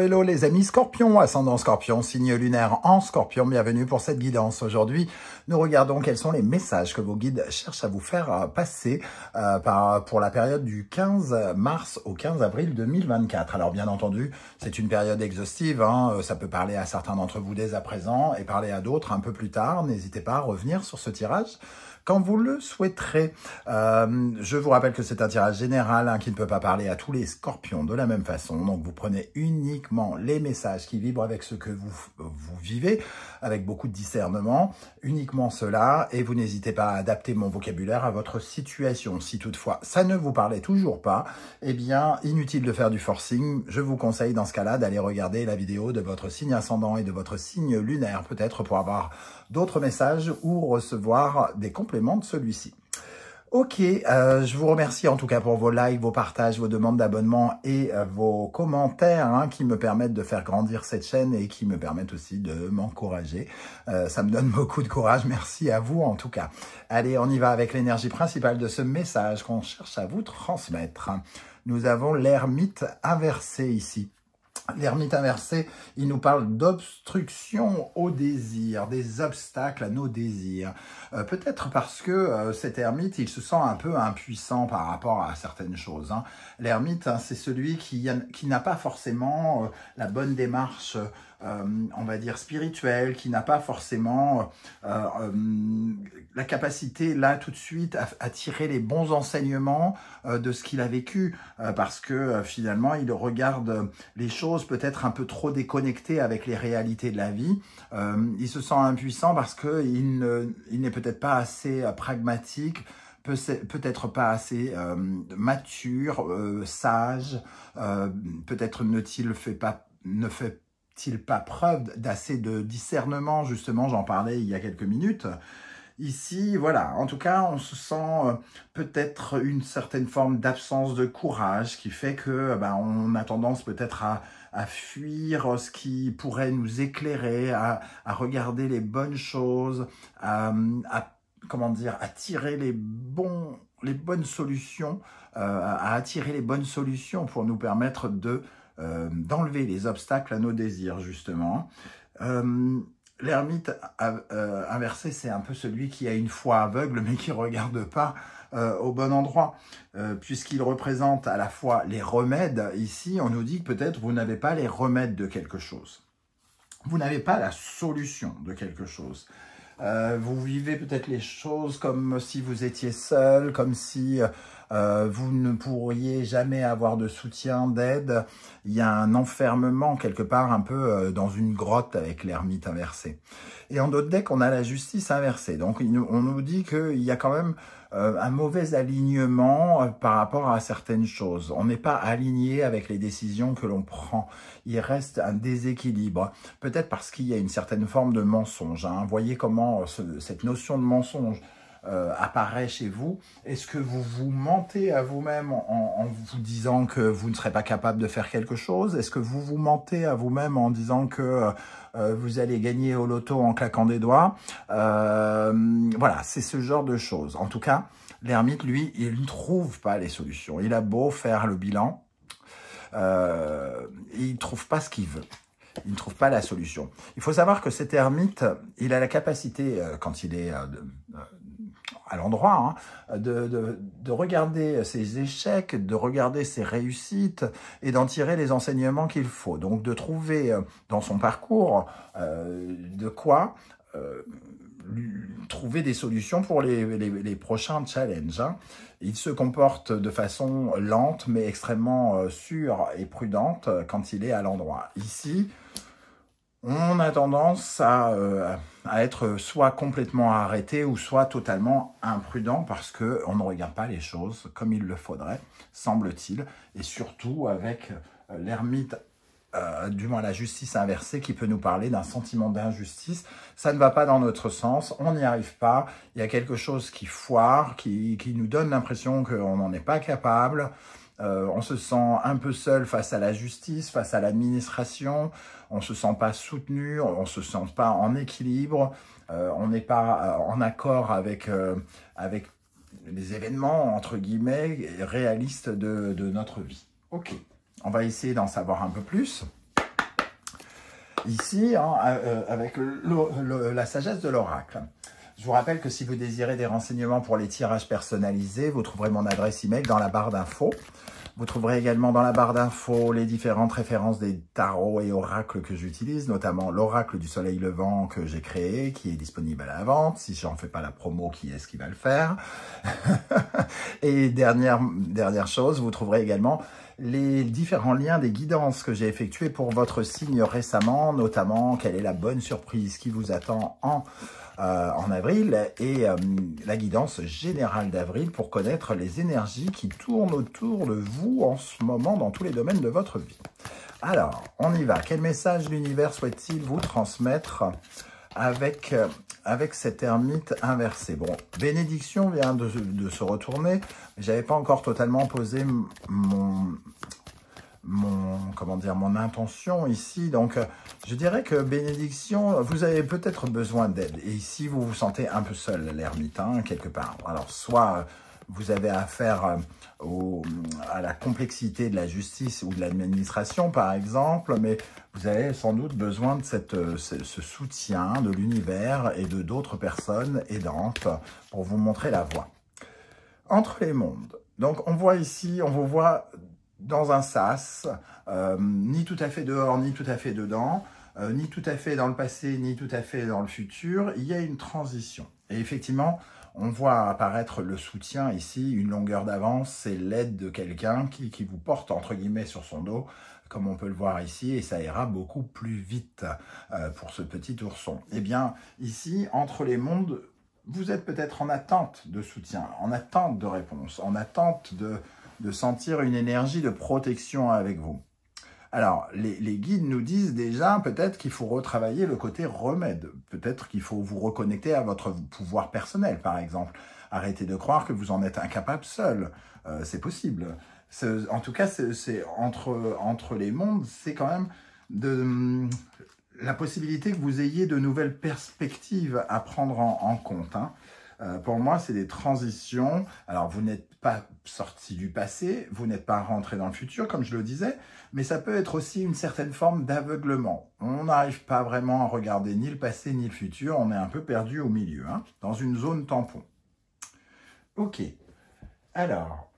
hello les amis Scorpion, ascendant Scorpion, signe lunaire en Scorpion, bienvenue pour cette guidance. Aujourd'hui, nous regardons quels sont les messages que vos guides cherchent à vous faire passer pour la période du 15 mars au 15 avril 2024. Alors bien entendu, c'est une période exhaustive, hein, ça peut parler à certains d'entre vous dès à présent et parler à d'autres un peu plus tard. N'hésitez pas à revenir sur ce tirage quand vous le souhaiterez. Je vous rappelle que c'est un tirage général qui ne peut pas parler à tous les scorpions de la même façon. Donc vous prenez uniquement les messages qui vibrent avec ce que vous vivez, avec beaucoup de discernement, uniquement cela, et vous n'hésitez pas à adapter mon vocabulaire à votre situation. Si toutefois ça ne vous parlait toujours pas, eh bien inutile de faire du forcing. Je vous conseille dans ce cas-là d'aller regarder la vidéo de votre signe ascendant et de votre signe lunaire, peut-être pour avoir d'autres messages ou recevoir des compléments de celui-ci. Ok, je vous remercie en tout cas pour vos likes, vos partages, vos demandes d'abonnement et vos commentaires qui me permettent de faire grandir cette chaîne et qui me permettent aussi de m'encourager. Ça me donne beaucoup de courage, merci à vous en tout cas. Allez, on y va avec l'énergie principale de ce message qu'on cherche à vous transmettre. Nous avons l'ermite inversé ici. L'ermite inversé, il nous parle d'obstruction au désir, des obstacles à nos désirs. Peut-être parce que cet ermite, il se sent un peu impuissant par rapport à certaines choses. L'ermite, c'est celui qui n'a pas forcément la bonne démarche, on va dire spirituelle, qui n'a pas forcément la capacité, là, tout de suite, à tirer les bons enseignements de ce qu'il a vécu, parce que finalement, il regarde les choses peut-être un peu trop déconnectées avec les réalités de la vie. Il se sent impuissant parce qu'il n'est peut-être pas assez pragmatique, peut-être pas assez mature, sage, peut-être ne fait-il pas preuve d'assez de discernement, justement, j'en parlais il y a quelques minutes. Ici, voilà, en tout cas, on se sent peut-être une certaine forme d'absence de courage qui fait que on a tendance peut-être à fuir ce qui pourrait nous éclairer, à regarder les bonnes choses, comment dire, à tirer les bonnes solutions, à attirer les bonnes solutions pour nous permettre d'enlever les obstacles à nos désirs, justement. L'ermite inversé, c'est un peu celui qui a une foi aveugle, mais qui ne regarde pas au bon endroit, puisqu'il représente à la fois les remèdes. Ici, on nous dit que peut-être vous n'avez pas les remèdes de quelque chose. Vous n'avez pas la solution de quelque chose. Vous vivez peut-être les choses comme si vous étiez seul, comme si vous ne pourriez jamais avoir de soutien, d'aide. Il y a un enfermement quelque part un peu dans une grotte avec l'ermite inversé. Et en d'autres decks, on a la justice inversée. Donc on nous dit qu'il y a quand même un mauvais alignement par rapport à certaines choses. On n'est pas aligné avec les décisions que l'on prend. Il reste un déséquilibre. Peut-être parce qu'il y a une certaine forme de mensonge. Voyez comment cette notion de mensonge apparaît chez vous. Est-ce que vous vous mentez à vous-même en vous disant que vous ne serez pas capable de faire quelque chose? Est-ce que vous vous mentez à vous-même en disant que vous allez gagner au loto en claquant des doigts? Voilà, c'est ce genre de choses. En tout cas, l'ermite, lui, il ne trouve pas les solutions. Il a beau faire le bilan, il ne trouve pas ce qu'il veut. Il ne trouve pas la solution. Il faut savoir que cet ermite, il a la capacité, quand il est à l'endroit, de regarder ses échecs, de regarder ses réussites et d'en tirer les enseignements qu'il faut. Donc de trouver dans son parcours de quoi trouver des solutions pour les prochains challenges. Il se comporte de façon lente mais extrêmement sûre et prudente quand il est à l'endroit. Ici, on a tendance à être soit complètement arrêté ou soit totalement imprudent parce qu'on ne regarde pas les choses comme il le faudrait, semble-t-il, et surtout avec l'ermite, du moins la justice inversée, qui peut nous parler d'un sentiment d'injustice. Ça ne va pas dans notre sens, on n'y arrive pas, il y a quelque chose qui foire, qui nous donne l'impression qu'on n'en est pas capable. On se sent un peu seul face à la justice, face à l'administration, on ne se sent pas soutenu, on ne se sent pas en équilibre, on n'est pas en accord avec les événements, entre guillemets, réalistes de notre vie. Ok, on va essayer d'en savoir un peu plus. ici, hein, avec la sagesse de l'oracle. Je vous rappelle que si vous désirez des renseignements pour les tirages personnalisés, vous trouverez mon adresse email dans la barre d'infos. Vous trouverez également dans la barre d'infos les différentes références des tarots et oracles que j'utilise, notamment l'oracle du soleil levant que j'ai créé, qui est disponible à la vente. Si j'en fais pas la promo, qui est-ce qui va le faire? Et dernière chose, vous trouverez également les différents liens des guidances que j'ai effectuées pour votre signe récemment, notamment quelle est la bonne surprise qui vous attend en avril et la guidance générale d'avril pour connaître les énergies qui tournent autour de vous en ce moment dans tous les domaines de votre vie. Alors, on y va. Quel message l'univers souhaite-t-il vous transmettre avec cet ermite inversé? Bon, bénédiction vient de se retourner, mais j'avais pas encore totalement posé mon intention ici. Donc, je dirais que bénédiction, vous avez peut-être besoin d'aide. Et ici, vous vous sentez un peu seul, l'ermite, hein, quelque part. Alors, soit vous avez affaire à la complexité de la justice ou de l'administration, par exemple, mais vous avez sans doute besoin de ce soutien de l'univers et de d'autres personnes aidantes pour vous montrer la voie. Entre les mondes. Donc, on voit ici, on vous voit dans un sas, ni tout à fait dehors, ni tout à fait dedans, ni tout à fait dans le passé, ni tout à fait dans le futur. Il y a une transition. Et effectivement, on voit apparaître le soutien ici, une longueur d'avance, c'est l'aide de quelqu'un qui vous porte, entre guillemets, sur son dos, comme on peut le voir ici, et ça ira beaucoup plus vite pour ce petit ourson. Eh bien, ici, entre les mondes, vous êtes peut-être en attente de soutien, en attente de réponse, en attente de sentir une énergie de protection avec vous. Alors, les guides nous disent déjà peut-être qu'il faut retravailler le côté remède. Peut-être qu'il faut vous reconnecter à votre pouvoir personnel, par exemple. Arrêtez de croire que vous en êtes incapable seul. C'est possible. En tout cas, c'est entre les mondes, c'est quand même la possibilité que vous ayez de nouvelles perspectives à prendre en compte, hein. Pour moi, c'est des transitions. Alors, vous n'êtes pas sorti du passé, vous n'êtes pas rentré dans le futur, comme je le disais, mais ça peut être aussi une certaine forme d'aveuglement. On n'arrive pas vraiment à regarder ni le passé ni le futur, on est un peu perdu au milieu, hein, dans une zone tampon. Ok, alors,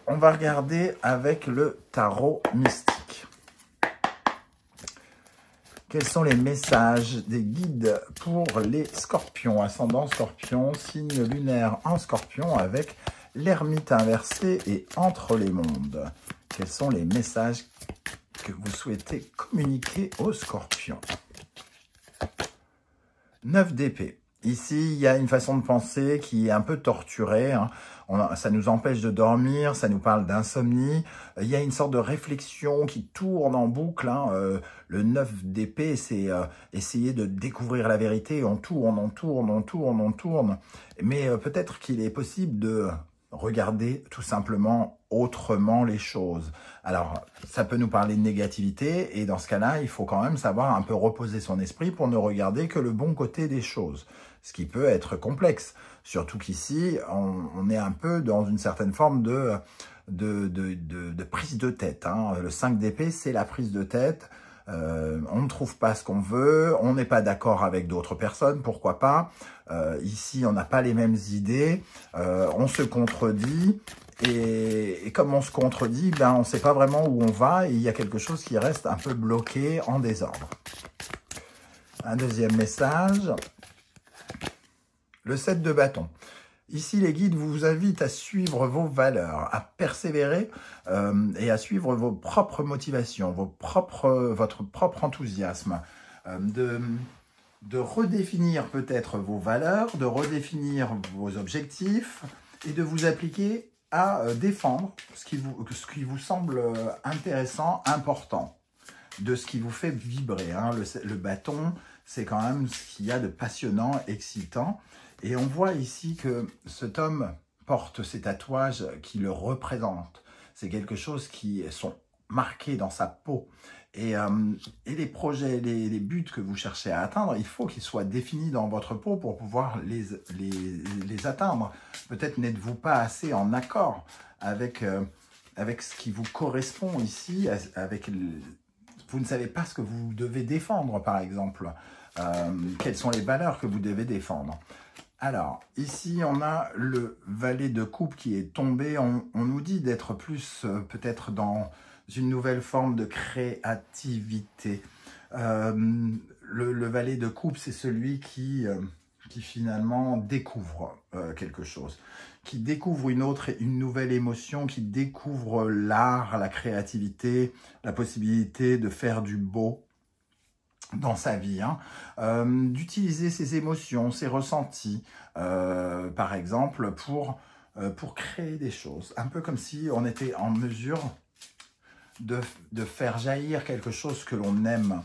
on va regarder avec le tarot mystique. Quels sont les messages des guides pour les scorpions, ascendant scorpion, signe lunaire en scorpion avec l'ermite inversé et entre les mondes? Quels sont les messages que vous souhaitez communiquer aux scorpions? 9 d'épée. Ici, il y a une façon de penser qui est un peu torturée, hein. Ça nous empêche de dormir, ça nous parle d'insomnie. Il y a une sorte de réflexion qui tourne en boucle, hein. Le 9 d'épée, c'est essayer de découvrir la vérité. On tourne, on tourne, on tourne, on tourne. Mais peut-être qu'il est possible de regarder tout simplement autrement les choses. Alors, ça peut nous parler de négativité, et dans ce cas-là, il faut quand même savoir un peu reposer son esprit pour ne regarder que le bon côté des choses, ce qui peut être complexe. Surtout qu'ici, on est un peu dans une certaine forme de prise de tête, hein. Le 5 d'épée, c'est la prise de tête. On ne trouve pas ce qu'on veut, on n'est pas d'accord avec d'autres personnes, pourquoi pas. Ici, on n'a pas les mêmes idées, on se contredit, et comme on se contredit, ben, on ne sait pas vraiment où on va, et il y a quelque chose qui reste un peu bloqué, en désordre. Un deuxième message, le 7 de bâton. Ici, les guides vous invitent à suivre vos valeurs, à persévérer et à suivre vos propres motivations, votre propre enthousiasme, de redéfinir peut-être vos valeurs, de redéfinir vos objectifs et de vous appliquer à défendre ce qui vous semble intéressant, important, de ce qui vous fait vibrer, hein. Le bâton, c'est quand même ce qu'il y a de passionnant, excitant. Et on voit ici que cet homme porte ces tatouages qui le représentent. C'est quelque chose qui sont marqués dans sa peau. Et les projets, les buts que vous cherchez à atteindre, il faut qu'ils soient définis dans votre peau pour pouvoir les atteindre. Peut-être n'êtes-vous pas assez en accord avec ce qui vous correspond ici, avec Vous ne savez pas ce que vous devez défendre, par exemple. Quelles sont les valeurs que vous devez défendre. Alors, ici, on a le valet de coupe qui est tombé. On nous dit d'être plus peut-être dans une nouvelle forme de créativité. Le valet de coupe, c'est celui qui finalement découvre quelque chose, qui découvre une nouvelle émotion, qui découvre l'art, la créativité, la possibilité de faire du beau dans sa vie, hein, d'utiliser ses émotions, ses ressentis, par exemple, pour créer des choses. Un peu comme si on était en mesure de faire jaillir quelque chose que l'on aime.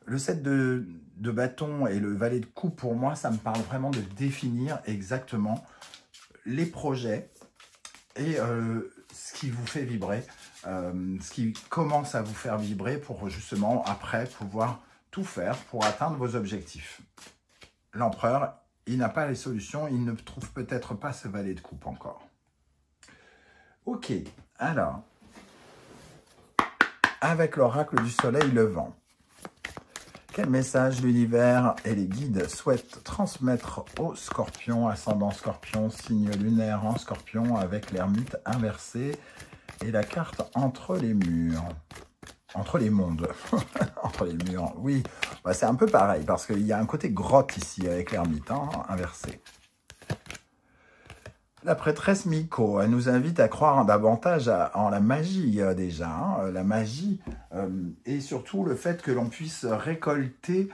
Le 7 de bâton et le valet de coupe, pour moi, ça me parle vraiment de définir exactement les projets et ce qui vous fait vibrer, ce qui commence à vous faire vibrer pour justement, après, pouvoir tout faire pour atteindre vos objectifs. L'empereur, il n'a pas les solutions, il ne trouve peut-être pas ce valet de coupe encore. Ok, alors, avec l'oracle du soleil levant, quel message l'univers et les guides souhaitent transmettre aux scorpions, ascendant scorpion, signe lunaire en scorpion, avec l'ermite inversé et la carte entre les murs? Entre les mondes, entre les murs, oui, bah, c'est un peu pareil, parce qu'il y a un côté grotte ici, avec l'ermite hein, inversé. La prêtresse Miko, elle nous invite à croire davantage en la magie déjà, hein, la magie, et surtout le fait que l'on puisse récolter,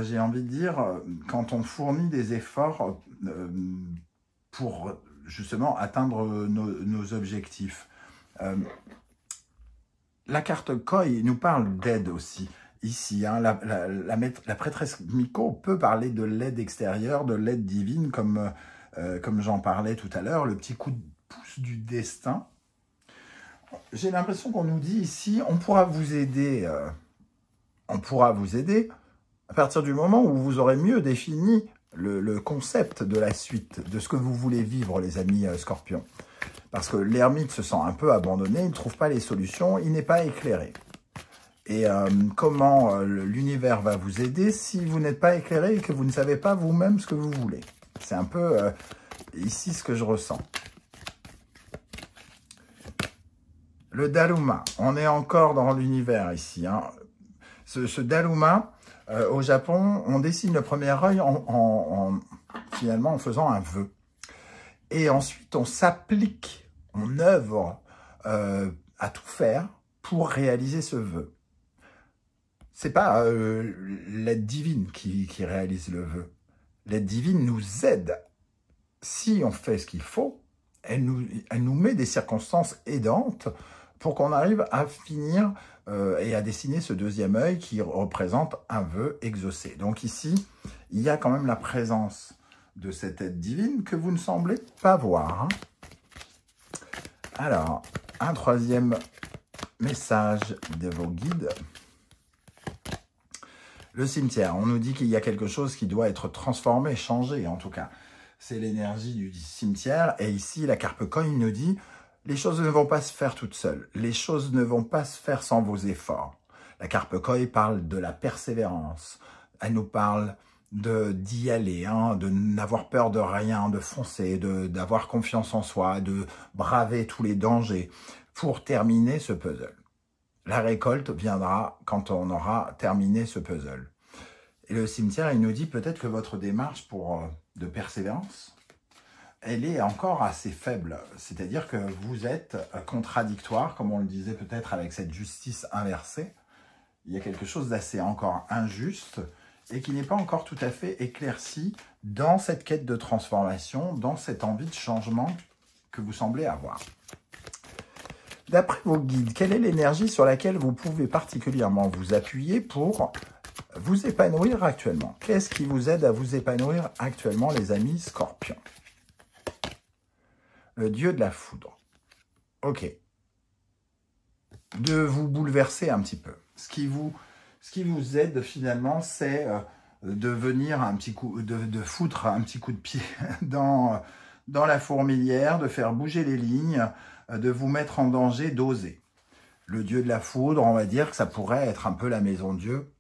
j'ai envie de dire, quand on fournit des efforts pour justement atteindre nos objectifs. La carte Koi nous parle d'aide aussi, ici. Hein, la prêtresse Miko peut parler de l'aide extérieure, de l'aide divine, comme j'en parlais tout à l'heure, le petit coup de pouce du destin. J'ai l'impression qu'on nous dit ici, on pourra vous aider. On pourra vous aider à partir du moment où vous aurez mieux défini le concept de la suite, de ce que vous voulez vivre, les amis scorpions. Parce que l'ermite se sent un peu abandonné, il ne trouve pas les solutions, il n'est pas éclairé. Et comment l'univers va vous aider si vous n'êtes pas éclairé et que vous ne savez pas vous-même ce que vous voulez? C'est un peu ici ce que je ressens. Le Daruma, on est encore dans l'univers ici. Hein. Ce Daruma, au Japon, on dessine le premier œil finalement en faisant un vœu. Et ensuite, on s'applique, on œuvre à tout faire pour réaliser ce vœu. C'est pas l'aide divine qui réalise le vœu. L'aide divine nous aide. Si on fait ce qu'il faut, elle nous met des circonstances aidantes pour qu'on arrive à finir et à dessiner ce deuxième œil qui représente un vœu exaucé. Donc ici, il y a quand même la présence de cette aide divine que vous ne semblez pas voir. Hein. Alors, un troisième message de vos guides. Le cimetière, on nous dit qu'il y a quelque chose qui doit être transformé, changé en tout cas. C'est l'énergie du cimetière. Et ici, la Carpe Coin nous dit, les choses ne vont pas se faire toutes seules. Les choses ne vont pas se faire sans vos efforts. La Carpe Coin parle de la persévérance. Elle nous parle d'y aller, hein, de n'avoir peur de rien, de foncer, d'avoir confiance en soi, de braver tous les dangers pour terminer ce puzzle. La récolte viendra quand on aura terminé ce puzzle. Et le cimetière, il nous dit peut-être que votre démarche de persévérance, elle est encore assez faible. C'est-à-dire que vous êtes contradictoire, comme on le disait peut-être avec cette justice inversée. Il y a quelque chose d'assez encore injuste et qui n'est pas encore tout à fait éclairci dans cette quête de transformation, dans cette envie de changement que vous semblez avoir. D'après vos guides, quelle est l'énergie sur laquelle vous pouvez particulièrement vous appuyer pour vous épanouir actuellement? Qu'est-ce qui vous aide à vous épanouir actuellement, les amis scorpions? Le dieu de la foudre. Ok. De vous bouleverser un petit peu. Ce qui vous aide finalement, c'est de venir un petit coup, de foutre un petit coup de pied dans la fourmilière, de faire bouger les lignes, de vous mettre en danger, d'oser. Le dieu de la foudre, on va dire que ça pourrait être un peu la maison Dieu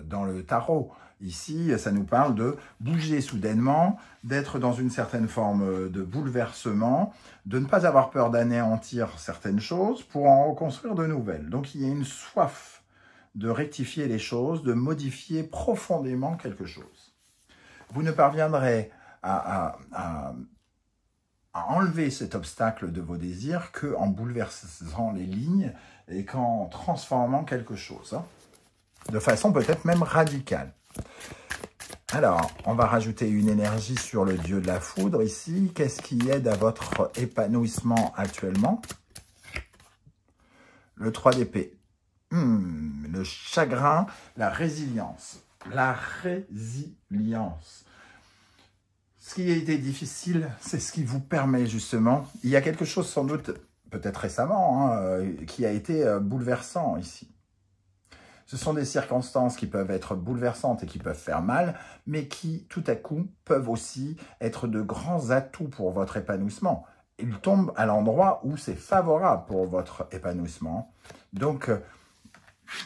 dans le tarot. Ici, ça nous parle de bouger soudainement, d'être dans une certaine forme de bouleversement, de ne pas avoir peur d'anéantir certaines choses pour en reconstruire de nouvelles. Donc, il y a une soif de rectifier les choses, de modifier profondément quelque chose. Vous ne parviendrez à enlever cet obstacle de vos désirs qu'en bouleversant les lignes et qu'en transformant quelque chose, hein, de façon peut-être même radicale. Alors, on va rajouter une énergie sur le dieu de la foudre ici. Qu'est-ce qui aide à votre épanouissement actuellement? Le 3 d'épée. Le chagrin, la résilience. La résilience. Ce qui a été difficile, c'est ce qui vous permet justement. Il y a quelque chose sans doute, peut-être récemment, hein, qui a été bouleversant ici. Ce sont des circonstances qui peuvent être bouleversantes et qui peuvent faire mal, mais qui, tout à coup, peuvent aussi être de grands atouts pour votre épanouissement. Ils tombent à l'endroit où c'est favorable pour votre épanouissement. Donc,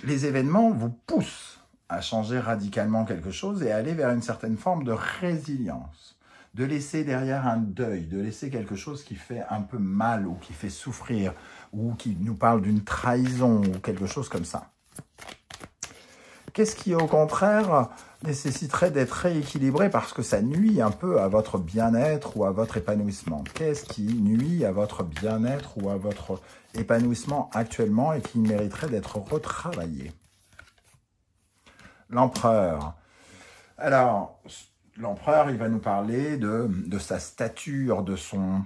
les événements vous poussent à changer radicalement quelque chose et à aller vers une certaine forme de résilience. De laisser derrière un deuil, de laisser quelque chose qui fait un peu mal ou qui fait souffrir, ou qui nous parle d'une trahison ou quelque chose comme ça. Qu'est-ce qui, au contraire, nécessiterait d'être rééquilibré parce que ça nuit un peu à votre bien-être ou à votre épanouissement? Qu'est-ce qui nuit à votre bien-être ou à votre épanouissement actuellement et qui mériterait d'être retravaillé? L'empereur. Alors, l'empereur, il va nous parler de sa stature, de son...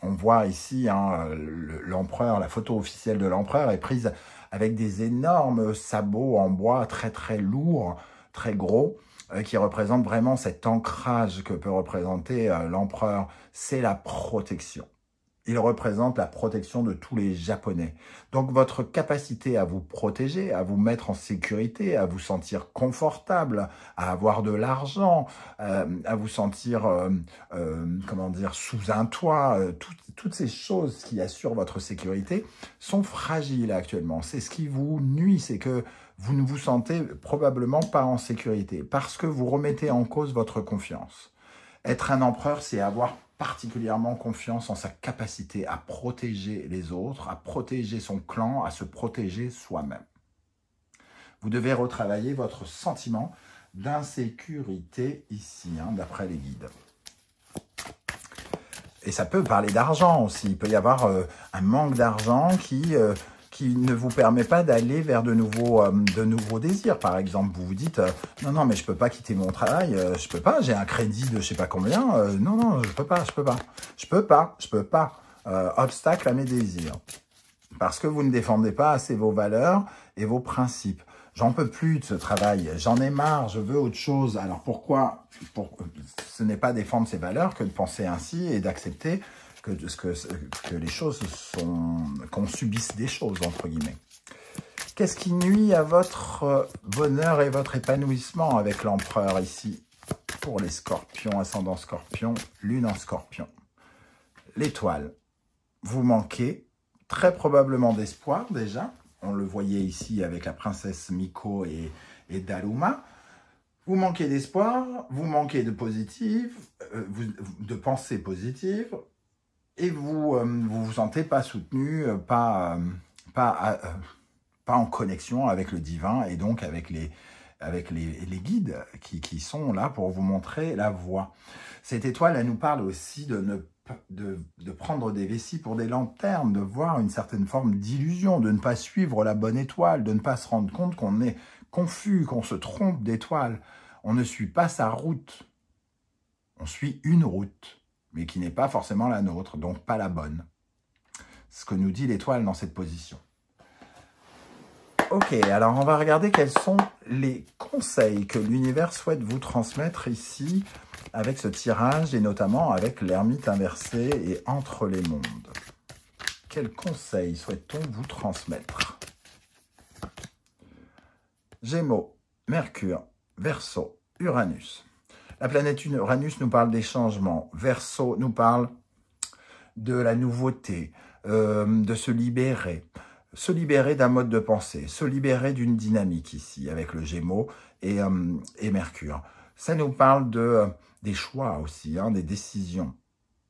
On voit ici hein, l'empereur, la photo officielle de l'empereur est prise avec des énormes sabots en bois très très lourds, très gros, qui représentent vraiment cet ancrage que peut représenter l'empereur. C'est la protection. Il représente la protection de tous les Japonais. Donc votre capacité à vous protéger, à vous mettre en sécurité, à vous sentir confortable, à avoir de l'argent, à vous sentir comment dire, sous un toit, toutes ces choses qui assurent votre sécurité sont fragiles actuellement. C'est ce qui vous nuit, c'est que vous ne vous sentez probablement pas en sécurité parce que vous remettez en cause votre confiance. Être un empereur, c'est avoir particulièrement confiance en sa capacité à protéger les autres, à protéger son clan, à se protéger soi-même. Vous devez retravailler votre sentiment d'insécurité ici, hein, d'après les guides. Et ça peut parler d'argent aussi. Il peut y avoir un manque d'argent qui ne vous permet pas d'aller vers de nouveaux désirs. Par exemple, vous vous dites non, non, mais je peux pas quitter mon travail, je peux pas, j'ai un crédit de je sais pas combien, non, non, je peux pas. Obstacle à mes désirs. Parce que vous ne défendez pas assez vos valeurs et vos principes. J'en peux plus de ce travail, j'en ai marre, je veux autre chose. Alors pourquoi ce n'est pas défendre ses valeurs que de penser ainsi et d'accepter que les choses sont, qu'on subisse des choses, entre guillemets. Qu'est-ce qui nuit à votre bonheur et votre épanouissement avec l'empereur ici? Pour les scorpions, ascendant scorpion, lune en scorpion. L'étoile. Vous manquez très probablement d'espoir déjà. On le voyait ici avec la princesse Miko et Daruma. Vous manquez d'espoir, vous manquez de positif, de pensée positive, et vous vous sentez pas soutenu, pas en connexion avec le divin et donc avec les guides qui sont là pour vous montrer la voie. Cette étoile, elle nous parle aussi de prendre des vessies pour des lanternes, de voir une certaine forme d'illusion, de ne pas suivre la bonne étoile, de ne pas se rendre compte qu'on est confus, qu'on se trompe d'étoile. On ne suit pas sa route, on suit une route, mais qui n'est pas forcément la nôtre, donc pas la bonne. Ce que nous dit l'étoile dans cette position. Ok, alors on va regarder quels sont les conseils que l'univers souhaite vous transmettre ici avec ce tirage et notamment avec l'ermite inversé et entre les mondes. Quels conseils souhaite-t-on vous transmettre? Gémeaux, Mercure, Verseau, Uranus. La planète Uranus nous parle des changements. Verseau nous parle de la nouveauté, de se libérer. se libérer d'un mode de pensée, se libérer d'une dynamique ici, avec le Gémeaux et Mercure. Ça nous parle des choix aussi, hein, des décisions.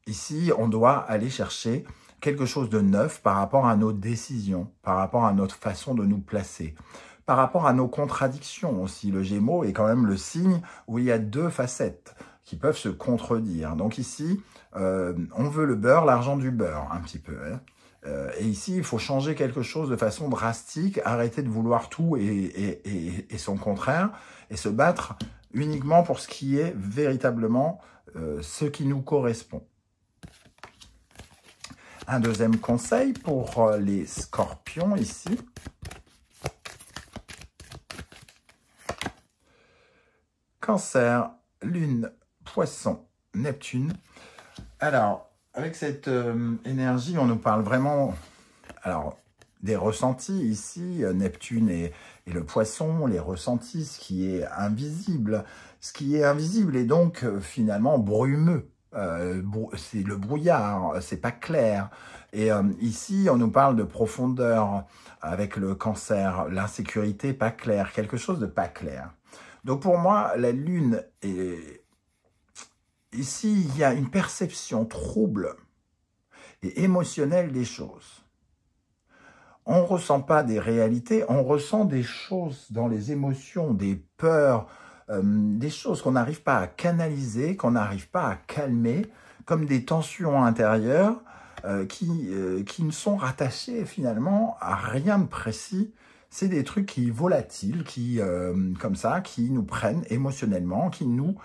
Ici, on doit aller chercher quelque chose de neuf par rapport à nos décisions, par rapport à notre façon de nous placer, par rapport à nos contradictions aussi. Le Gémeaux est quand même le signe où il y a deux facettes qui peuvent se contredire. Donc ici, on veut le beurre, l'argent du beurre, un petit peu. Hein. Et ici, il faut changer quelque chose de façon drastique, arrêter de vouloir tout et son contraire, et se battre uniquement pour ce qui est véritablement ce qui nous correspond. Un deuxième conseil pour les scorpions ici. Cancer, Lune, Poisson, Neptune. Alors, avec cette énergie, on nous parle vraiment des ressentis ici. Neptune et le Poisson, les ressentis, ce qui est invisible. Ce qui est invisible est donc finalement brumeux. C'est le brouillard, c'est pas clair. Et ici, on nous parle de profondeur avec le Cancer, l'insécurité pas claire, quelque chose de pas clair. Donc pour moi, la Lune est... Ici, il y a une perception trouble et émotionnelle des choses. On ne ressent pas des réalités, on ressent des choses dans les émotions, des peurs, des choses qu'on n'arrive pas à canaliser, qu'on n'arrive pas à calmer, comme des tensions intérieures qui ne sont rattachées finalement à rien de précis. C'est des trucs qui volatiles, comme ça, qui nous prennent émotionnellement, qui nous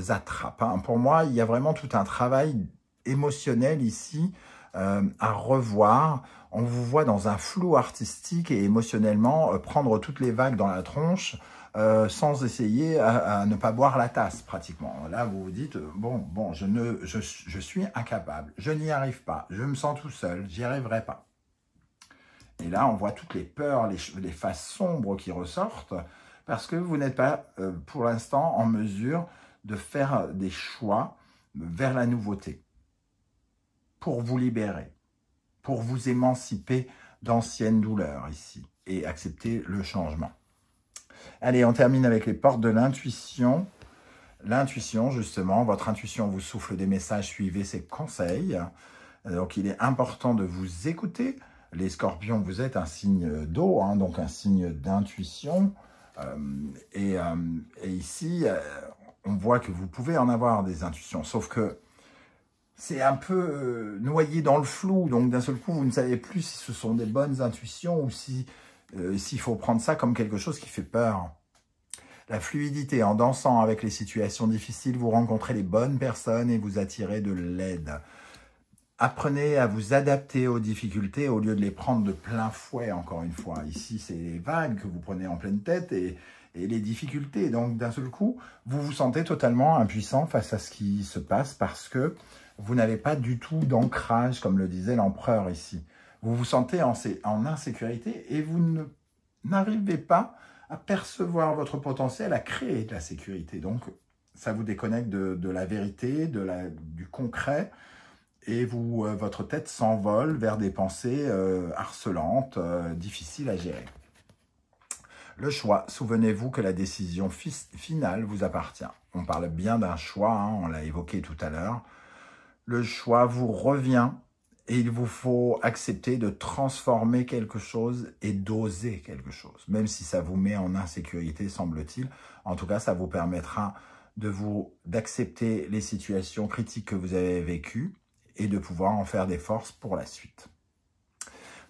attrapent. Hein. Pour moi, il y a vraiment tout un travail émotionnel ici à revoir. On vous voit dans un flou artistique et émotionnellement prendre toutes les vagues dans la tronche sans essayer à ne pas boire la tasse pratiquement. Là, vous vous dites, bon, je suis incapable, je n'y arrive pas, je me sens tout seul, j'y arriverai pas. Et là, on voit toutes les peurs, les faces sombres qui ressortent parce que vous n'êtes pas, pour l'instant, en mesure de faire des choix vers la nouveauté pour vous libérer, pour vous émanciper d'anciennes douleurs ici et accepter le changement. Allez, on termine avec les portes de l'intuition. L'intuition, justement, votre intuition vous souffle des messages, suivez ses conseils. Donc, il est important de vous écouter. Les scorpions, vous êtes un signe d'eau, hein, donc un signe d'intuition. Et ici, on voit que vous pouvez en avoir des intuitions, sauf que c'est un peu noyé dans le flou. Donc, d'un seul coup, vous ne savez plus si ce sont des bonnes intuitions ou s'il faut prendre ça comme quelque chose qui fait peur. La fluidité, en dansant avec les situations difficiles, vous rencontrez les bonnes personnes et vous attirez de l'aide. Apprenez à vous adapter aux difficultés au lieu de les prendre de plein fouet, encore une fois. Ici, c'est les vagues que vous prenez en pleine tête et les difficultés. Donc, d'un seul coup, vous vous sentez totalement impuissant face à ce qui se passe parce que vous n'avez pas du tout d'ancrage, comme le disait l'empereur ici. Vous vous sentez en insécurité et vous n'arrivez pas à percevoir votre potentiel, à créer de la sécurité. Donc, ça vous déconnecte de la vérité, du concret. Et votre tête s'envole vers des pensées harcelantes, difficiles à gérer. Le choix, souvenez-vous que la décision finale vous appartient. On parle bien d'un choix, hein, on l'a évoqué tout à l'heure. Le choix vous revient et il vous faut accepter de transformer quelque chose et d'oser quelque chose. Même si ça vous met en insécurité, semble-t-il. En tout cas, ça vous permettra d'accepter les situations critiques que vous avez vécues et de pouvoir en faire des forces pour la suite.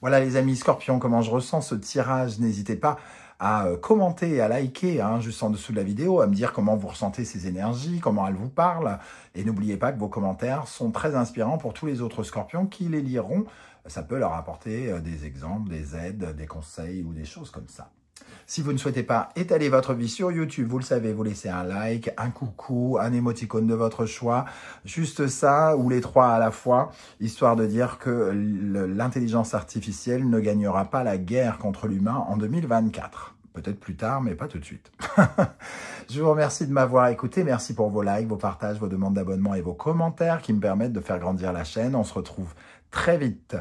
Voilà les amis scorpions, comment je ressens ce tirage. N'hésitez pas à commenter et à liker juste en dessous de la vidéo, à me dire comment vous ressentez ces énergies, comment elles vous parlent. Et n'oubliez pas que vos commentaires sont très inspirants pour tous les autres scorpions qui les liront. Ça peut leur apporter des exemples, des aides, des conseils ou des choses comme ça. Si vous ne souhaitez pas étaler votre vie sur YouTube, vous le savez, vous laissez un like, un coucou, un émoticône de votre choix, juste ça ou les trois à la fois, histoire de dire que l'intelligence artificielle ne gagnera pas la guerre contre l'humain en 2024. Peut-être plus tard, mais pas tout de suite. Je vous remercie de m'avoir écouté. Merci pour vos likes, vos partages, vos demandes d'abonnement et vos commentaires qui me permettent de faire grandir la chaîne. On se retrouve très vite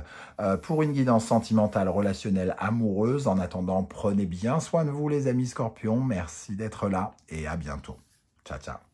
pour une guidance sentimentale, relationnelle, amoureuse. En attendant, prenez bien soin de vous les amis Scorpions. Merci d'être là et à bientôt. Ciao, ciao.